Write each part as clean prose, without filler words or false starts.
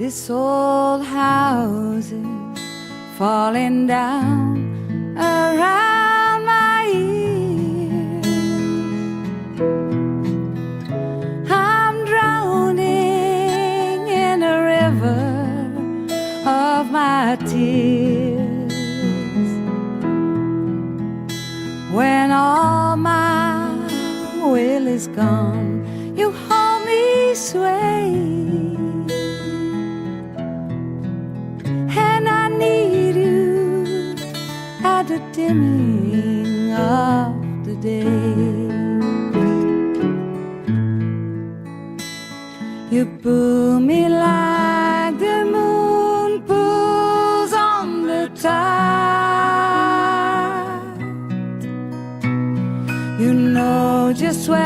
This old house is falling down around my ears. I'm drowning in a river of my tears. When all my will is gone, you hold me sway, and I need you at the dimming of the day. You pull me like the moon pulls on the tide. You know just where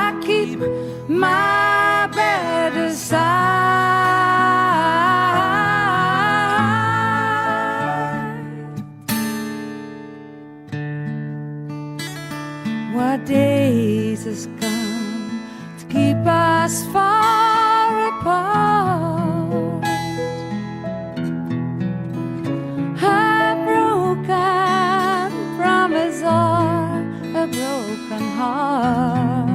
I keep my bed aside. What days has come to keep us far apart? A broken promise or a broken heart.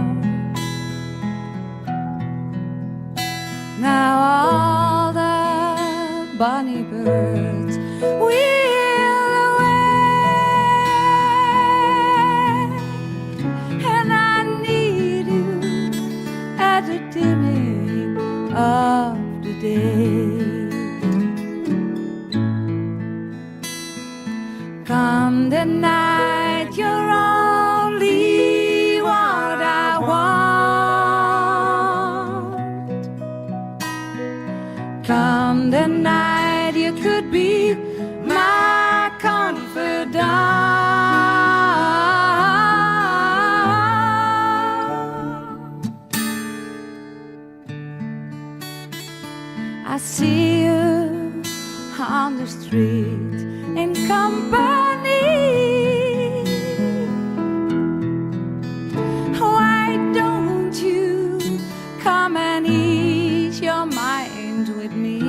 Now all the bonny birds wheel away, and I need you at the dimming of the day. Come the night, you're only what I want. Come the night, you could be my confidant. I see you on the street in company. Why don't you come and ease your mind with me?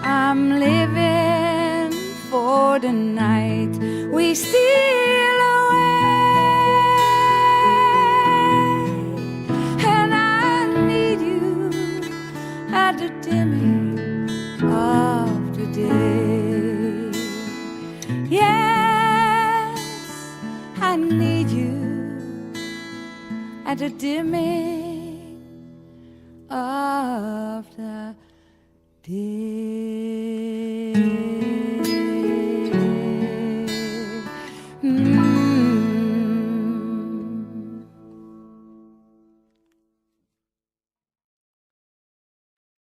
I'm living for the night we steal away, and I need you at the dimming of the day. Yes, I need you at the dimming of the day.